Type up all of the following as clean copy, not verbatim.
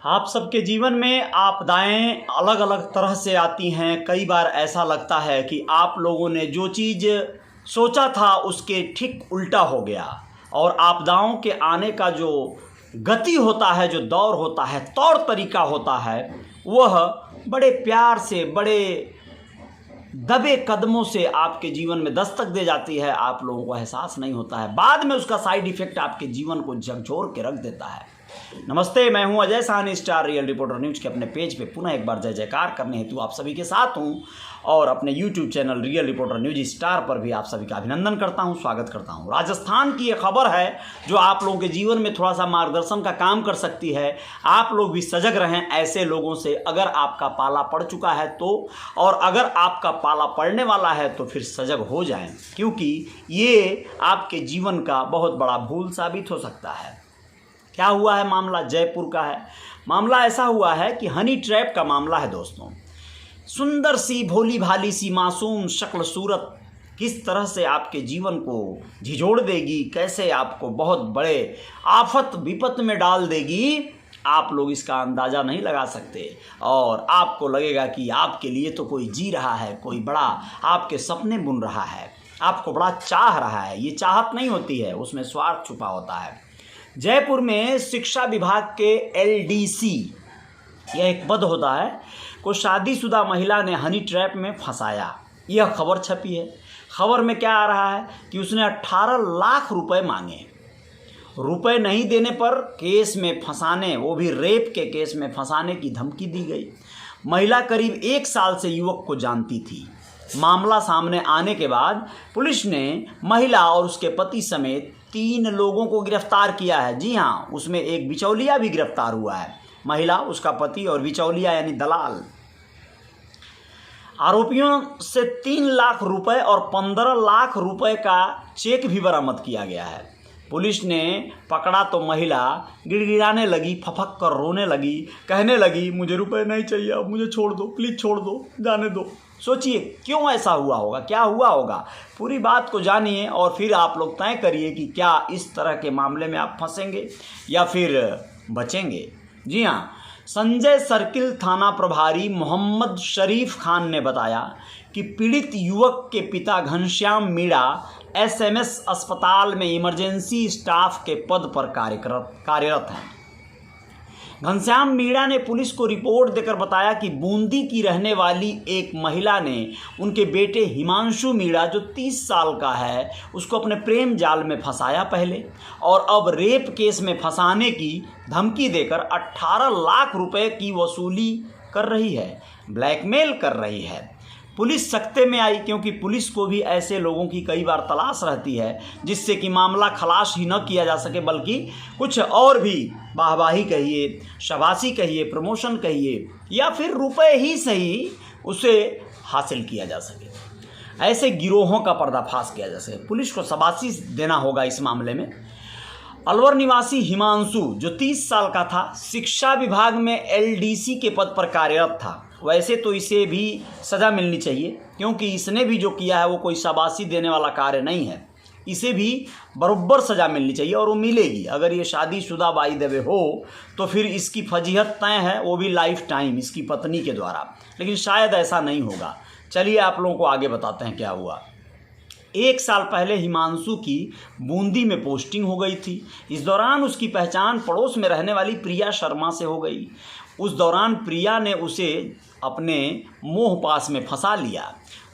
आप सबके जीवन में आपदाएं अलग अलग तरह से आती हैं। कई बार ऐसा लगता है कि आप लोगों ने जो चीज़ सोचा था उसके ठीक उल्टा हो गया, और आपदाओं के आने का जो गति होता है, जो दौर होता है, तौर तरीका होता है, वह बड़े प्यार से, बड़े दबे कदमों से आपके जीवन में दस्तक दे जाती है। आप लोगों को एहसास नहीं होता है, बाद में उसका साइड इफेक्ट आपके जीवन को झकझोर के रख देता है। नमस्ते, मैं हूं Ajay Sahni, star real reporter news के अपने पेज पे पुनः एक बार जय जयकार करने हेतु आप सभी के साथ हूं, और अपने YouTube channel real reporter news star पर भी आप सभी का अभिनंदन करता हूं, स्वागत करता हूं। राजस्थान की ये खबर है जो आप लोगों के जीवन में थोड़ा सा मार्गदर्शन का काम कर सकती है। आप लोग भी सजग रहें ऐसे लोगों से, अगर आपका पाला पड़ चुका है तो, और अगर आपका पाला पड़ने वाला है तो फिर सजग हो जाएं, क्योंकि ये आपके जीवन का बहुत बड़ा भूल साबित हो सकता है। क्या हुआ है? मामला जयपुर का है। मामला ऐसा हुआ है कि हनी ट्रैप का मामला है दोस्तों। सुंदर सी, भोली भाली सी, मासूम शक्ल सूरत किस तरह से आपके जीवन को झिझोड़ देगी, कैसे आपको बहुत बड़े आफत विपत में डाल देगी, आप लोग इसका अंदाज़ा नहीं लगा सकते। और आपको लगेगा कि आपके लिए तो कोई जी रहा है, कोई बड़ा आपके सपने बुन रहा है, आपको बड़ा चाह रहा है। ये चाहत नहीं होती है, उसमें स्वार्थ छुपा होता है। जयपुर में शिक्षा विभाग के एलडीसी, यह एक पद होता है, को शादीशुदा महिला ने हनी ट्रैप में फंसाया। यह खबर छपी है। खबर में क्या आ रहा है कि उसने 18 लाख रुपए मांगे। रुपए नहीं देने पर केस में फंसाने, वो भी रेप के केस में फंसाने की धमकी दी गई। महिला करीब 1 साल से युवक को जानती थी। मामला सामने आने के बाद पुलिस ने महिला और उसके पति समेत 3 लोगों को गिरफ्तार किया है। जी हाँ, उसमें एक बिचौलिया भी गिरफ्तार हुआ है। महिला, उसका पति और बिचौलिया यानी दलाल। आरोपियों से 3 लाख रुपए और 15 लाख रुपए का चेक भी बरामद किया गया है। पुलिस ने पकड़ा तो महिला गिड़गिड़ाने लगी, फफक कर रोने लगी, कहने लगी मुझे रुपए नहीं चाहिए, अब मुझे छोड़ दो, प्लीज़ छोड़ दो, जाने दो। सोचिए क्यों ऐसा हुआ होगा, क्या हुआ होगा, पूरी बात को जानिए और फिर आप लोग तय करिए कि क्या इस तरह के मामले में आप फंसेंगे या फिर बचेंगे। जी हाँ, संजय सर्किल थाना प्रभारी मोहम्मद शरीफ खान ने बताया कि पीड़ित युवक के पिता घनश्याम मीणा एसएमएस अस्पताल में इमरजेंसी स्टाफ के पद पर कार्यरत हैं। घनश्याम मीणा ने पुलिस को रिपोर्ट देकर बताया कि बूंदी की रहने वाली एक महिला ने उनके बेटे हिमांशु मीणा, जो 30 साल का है, उसको अपने प्रेम जाल में फंसाया पहले, और अब रेप केस में फंसाने की धमकी देकर 18 लाख रुपए की वसूली कर रही है, ब्लैकमेल कर रही है। पुलिस सख्ते में आई, क्योंकि पुलिस को भी ऐसे लोगों की कई बार तलाश रहती है जिससे कि मामला खलास ही न किया जा सके, बल्कि कुछ और भी वाहवाही कहिए, शाबाशी कहिए, प्रमोशन कहिए, या फिर रुपए ही सही उसे हासिल किया जा सके। ऐसे गिरोहों का पर्दाफाश किया जा सके। पुलिस को शाबाशी देना होगा इस मामले में। अलवर निवासी हिमांशु, जो 30 साल का था, शिक्षा विभाग में एलडीसी के पद पर कार्यरत था। वैसे तो इसे भी सज़ा मिलनी चाहिए, क्योंकि इसने भी जो किया है वो कोई शाबाशी देने वाला कार्य नहीं है। इसे भी बराबर सज़ा मिलनी चाहिए, और वो मिलेगी। अगर ये शादीशुदा बाई द वे हो तो फिर इसकी फजीहत तय है, वो भी लाइफ टाइम इसकी पत्नी के द्वारा। लेकिन शायद ऐसा नहीं होगा। चलिए आप लोगों को आगे बताते हैं क्या हुआ। 1 साल पहले हिमांशु की बूंदी में पोस्टिंग हो गई थी। इस दौरान उसकी पहचान पड़ोस में रहने वाली प्रिया शर्मा से हो गई। उस दौरान प्रिया ने उसे अपने मोह पास में फंसा लिया।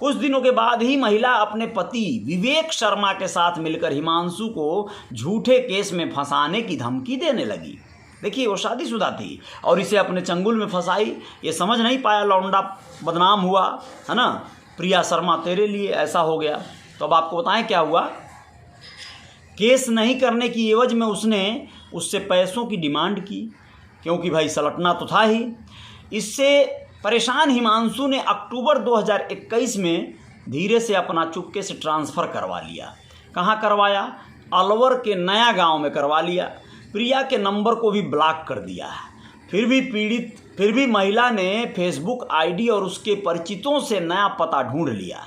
कुछ दिनों के बाद ही महिला अपने पति विवेक शर्मा के साथ मिलकर हिमांशु को झूठे केस में फंसाने की धमकी देने लगी। देखिए, वो शादीशुदा थी और इसे अपने चंगुल में फंसाई। ये समझ नहीं पाया, लौंडा बदनाम हुआ, है ना। प्रिया शर्मा, तेरे लिए ऐसा हो गया। तो अब आपको बताएं क्या हुआ। केस नहीं करने की एवज में उसने उससे पैसों की डिमांड की, क्योंकि भाई सलटना तो था ही। इससे परेशान हिमांशु ने अक्टूबर 2021 में धीरे से अपना चुपके से ट्रांसफ़र करवा लिया। कहाँ करवाया? अलवर के नया गांव में करवा लिया। प्रिया के नंबर को भी ब्लॉक कर दिया है। फिर भी महिला ने फेसबुक आईडी और उसके परिचितों से नया पता ढूंढ लिया।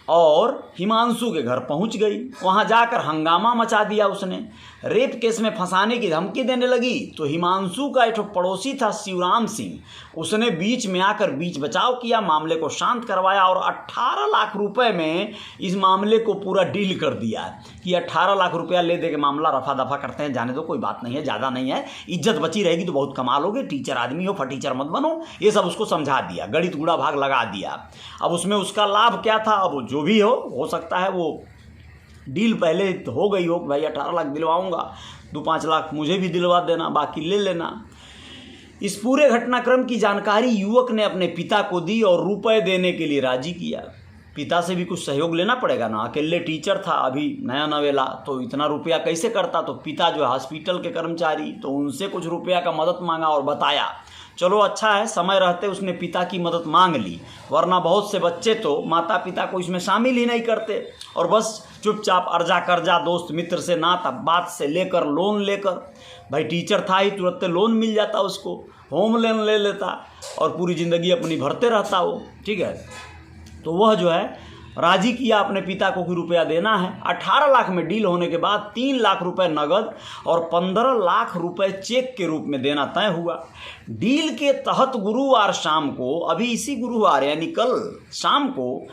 और हिमांशु के घर पहुंच गई। वहां जाकर हंगामा मचा दिया उसने, रेप केस में फंसाने की धमकी देने लगी। तो हिमांशु का एक पड़ोसी था शिवराम सिंह, उसने बीच में आकर बीच बचाव किया, मामले को शांत करवाया और 18 लाख रुपए में इस मामले को पूरा डील कर दिया कि 18 लाख रुपया ले दे के मामला रफा दफा करते हैं, जाने दो, कोई बात नहीं है, ज़्यादा नहीं है, इज्जत बची रहेगी तो बहुत कमाल होगे, टीचर आदमी हो, फटीचर मत बनो, ये सब उसको समझा दिया, गणित गुणा भाग लगा दिया। अब उसमें उसका लाभ क्या था, अब जो भी हो सकता है वो डील पहले हो गई हो, भाई 18 लाख दिलवाऊंगा, 2-5 लाख मुझे भी दिलवा देना, बाकी ले लेना। इस पूरे घटनाक्रम की जानकारी युवक ने अपने पिता को दी और रुपए देने के लिए राजी किया। पिता से भी कुछ सहयोग लेना पड़ेगा ना, अकेले टीचर था, अभी नया नवेला, तो इतना रुपया कैसे करता। तो पिता जो हॉस्पिटल के कर्मचारी, तो उनसे कुछ रुपया का मदद मांगा और बताया। चलो अच्छा है, समय रहते उसने पिता की मदद मांग ली, वरना बहुत से बच्चे तो माता पिता को इसमें शामिल ही नहीं करते और बस चुपचाप अर्जा कर्जा दोस्त मित्र से नाता बात से लेकर लोन लेकर, भाई टीचर था ही तुरंत लोन मिल जाता उसको, होम लोन ले लेता और पूरी ज़िंदगी अपनी भरते रहता वो, ठीक है। तो वह जो है राजी किया अपने पिता को कि रुपया देना है। 18 लाख में डील होने के बाद 3 लाख रुपए नगद और 15 लाख रुपए चेक के रूप में देना तय हुआ। डील के तहत गुरुवार शाम को, अभी इसी गुरुवार यानी कल शाम को,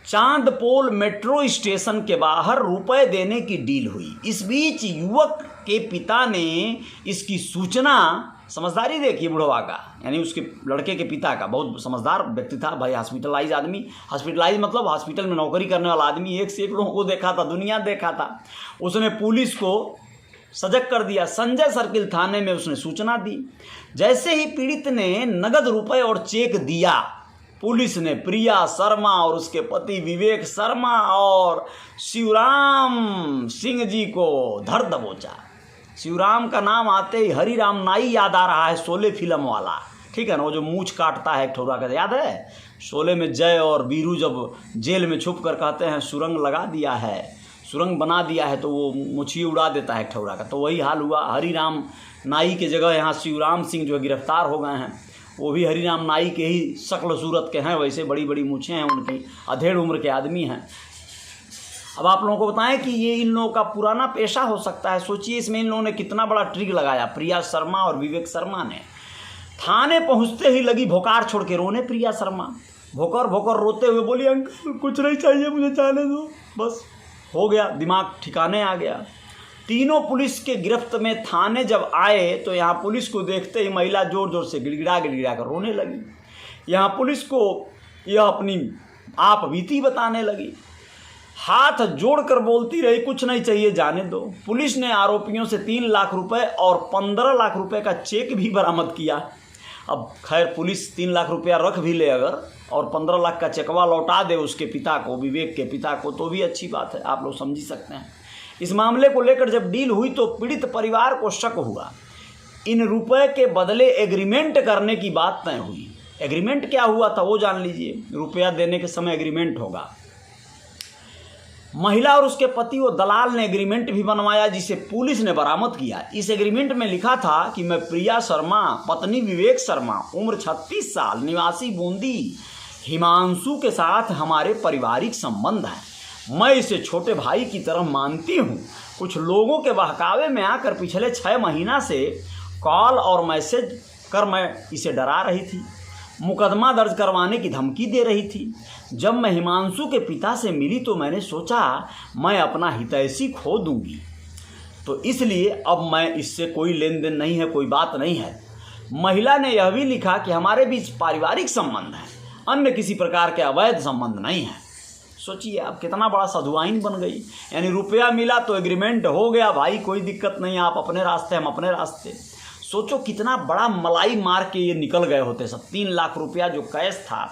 चांदपोल मेट्रो स्टेशन के बाहर रुपए देने की डील हुई। इस बीच युवक के पिता ने इसकी सूचना, समझदारी देखिए बुढ़वा का, यानी उसके लड़के के पिता का, बहुत समझदार व्यक्ति था भाई, हॉस्पिटलाइज आदमी, हॉस्पिटलाइज मतलब हॉस्पिटल में नौकरी करने वाला आदमी, एक से एक लोगों को देखा था, दुनिया देखा था। उसने पुलिस को सजग कर दिया, संजय सर्किल थाने में उसने सूचना दी। जैसे ही पीड़ित ने नगद रुपए और चेक दिया, पुलिस ने प्रिया शर्मा और उसके पति विवेक शर्मा और शिवराम सिंह जी को धर दबोचा। शिवराम का नाम आते ही हरिराम नाई याद आ रहा है, शोले फिल्म वाला, ठीक है ना, वो जो मूछ काटता है ठौरा का, याद है शोले में जय और वीरू जब जेल में छुप कर कहते हैं सुरंग लगा दिया है, सुरंग बना दिया है, तो वो मुछी उड़ा देता है ठौरा का। तो वही हाल हुआ, हरिराम नाई के जगह यहाँ शिवराम सिंह जो गिरफ्तार हो गए हैं, वो भी हरिराम नाई के ही शक्ल सूरत के हैं, वैसे बड़ी बड़ी मूछें हैं उनकी, अधेड़ उम्र के आदमी हैं। अब आप लोगों को बताएं कि ये इन लोगों का पुराना पेशा हो सकता है, सोचिए इसमें इन लोगों ने कितना बड़ा ट्रिक लगाया। प्रिया शर्मा और विवेक शर्मा ने थाने पहुंचते ही लगी भोकार छोड़ के रोने। प्रिया शर्मा भोकर भोकर रोते हुए बोली, अंकल कुछ नहीं चाहिए, मुझे जाने दो, बस हो गया, दिमाग ठिकाने आ गया। तीनों पुलिस के गिरफ्त में थाने जब आए तो यहाँ पुलिस को देखते ही महिला जोर जोर से गिड़गिड़ा कर रोने लगी। यहाँ पुलिस को यह अपनी आप बीती बताने लगी, हाथ जोड़कर बोलती रही, कुछ नहीं चाहिए, जाने दो। पुलिस ने आरोपियों से 3 लाख रुपए और 15 लाख रुपए का चेक भी बरामद किया। अब खैर पुलिस 3 लाख रुपया रख भी ले अगर और 15 लाख का चेकवा लौटा दे उसके पिता को, विवेक के पिता को, तो भी अच्छी बात है, आप लोग समझ ही सकते हैं। इस मामले को लेकर जब डील हुई तो पीड़ित परिवार को शक हुआ, इन रुपए के बदले एग्रीमेंट करने की बात तय हुई। एग्रीमेंट क्या हुआ था वो जान लीजिए, रुपया देने के समय एग्रीमेंट होगा। महिला और उसके पति व दलाल ने एग्रीमेंट भी बनवाया जिसे पुलिस ने बरामद किया। इस एग्रीमेंट में लिखा था कि मैं प्रिया शर्मा, पत्नी विवेक शर्मा, उम्र 36 साल, निवासी बूंदी, हिमांशु के साथ हमारे पारिवारिक संबंध हैं। मैं इसे छोटे भाई की तरह मानती हूँ। कुछ लोगों के बहकावे में आकर पिछले 6 महीना से कॉल और मैसेज कर मैं इसे डरा रही थी, मुकदमा दर्ज करवाने की धमकी दे रही थी। जब मैं हिमांशु के पिता से मिली तो मैंने सोचा मैं अपना हितैषी खो दूंगी, तो इसलिए अब मैं इससे कोई लेन देन नहीं है, कोई बात नहीं है। महिला ने यह भी लिखा कि हमारे बीच पारिवारिक संबंध है, अन्य किसी प्रकार के अवैध संबंध नहीं है। सोचिए आप, कितना बड़ा साधुआइन बन गई, यानी रुपया मिला तो एग्रीमेंट हो गया, भाई कोई दिक्कत नहीं, आप अपने रास्ते हम अपने रास्ते। सोचो कितना बड़ा मलाई मार के ये निकल गए होते सब। 3 लाख रुपया जो कैश था,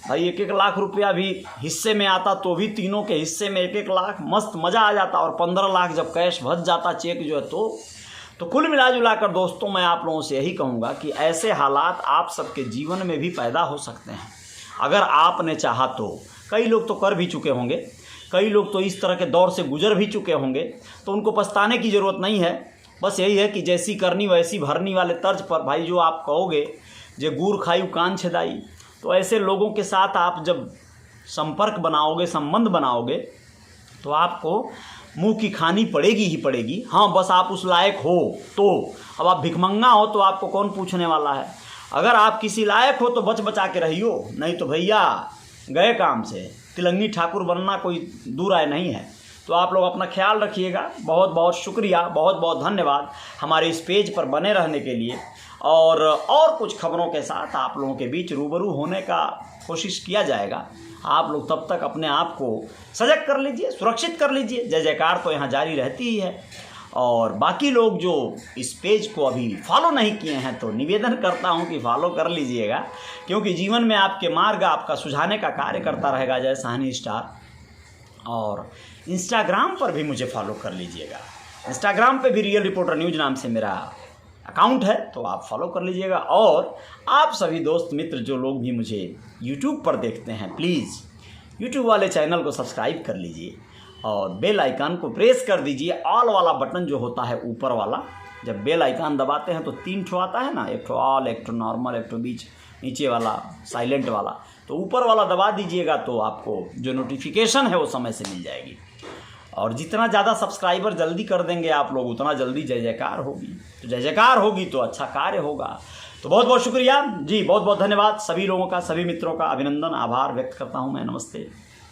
भाई 1-1 लाख रुपया भी हिस्से में आता तो भी तीनों के हिस्से में 1-1 लाख, मस्त मज़ा आ जाता। और 15 लाख जब कैश बच जाता, चेक जो है, तो कुल मिला जुला कर दोस्तों मैं आप लोगों से यही कहूँगा कि ऐसे हालात आप सबके जीवन में भी पैदा हो सकते हैं अगर आपने चाहा तो। कई लोग तो कर भी चुके होंगे, कई लोग तो इस तरह के दौर से गुजर भी चुके होंगे, तो उनको पछताने की ज़रूरत नहीं है। बस यही है कि जैसी करनी वैसी भरनी वाले तर्ज पर, भाई जो आप कहोगे जे गुड़ खाई कान छेदाई, तो ऐसे लोगों के साथ आप जब संपर्क बनाओगे, संबंध बनाओगे, तो आपको मुंह की खानी पड़ेगी ही पड़ेगी। हाँ, बस आप उस लायक हो तो। अब आप भिखमंगा हो तो आपको कौन पूछने वाला है। अगर आप किसी लायक हो तो बच बचा के रहियो, नहीं तो भैया गए काम से। तिलंगी ठाकुर बनना कोई दूर आए नहीं है। तो आप लोग अपना ख्याल रखिएगा। बहुत बहुत शुक्रिया, बहुत बहुत धन्यवाद हमारे इस पेज पर बने रहने के लिए। और कुछ खबरों के साथ आप लोगों के बीच रूबरू होने का कोशिश किया जाएगा। आप लोग तब तक अपने आप को सजग कर लीजिए, सुरक्षित कर लीजिए। जय जयकार तो यहाँ जारी रहती ही है। और बाकी लोग जो इस पेज को अभी फॉलो नहीं किए हैं तो निवेदन करता हूँ कि फॉलो कर लीजिएगा, क्योंकि जीवन में आपके मार्ग आपका सुझाने का कार्य करता रहेगा जय साहनी स्टार। और इंस्टाग्राम पर भी मुझे फॉलो कर लीजिएगा। इंस्टाग्राम पे भी रियल रिपोर्टर न्यूज़ नाम से मेरा अकाउंट है, तो आप फॉलो कर लीजिएगा। और आप सभी दोस्त मित्र जो लोग भी मुझे यूट्यूब पर देखते हैं, प्लीज़ यूट्यूब वाले चैनल को सब्सक्राइब कर लीजिए और बेल आइकन को प्रेस कर दीजिए। ऑल वाला बटन जो होता है ऊपर वाला, जब बेल आइकन दबाते हैं तो 3 ठो आता है ना, एक ठो ऑल, एक ठो नॉर्मल, एक ठो बीच नीचे वाला साइलेंट वाला। तो ऊपर वाला दबा दीजिएगा तो आपको जो नोटिफिकेशन है वो समय से मिल जाएगी। और जितना ज़्यादा सब्सक्राइबर जल्दी कर देंगे आप लोग, उतना जल्दी जय जयकार होगी। तो जय जयकार होगी तो अच्छा कार्य होगा। तो बहुत बहुत शुक्रिया जी, बहुत बहुत धन्यवाद सभी लोगों का, सभी मित्रों का अभिनंदन, आभार व्यक्त करता हूँ मैं। नमस्ते।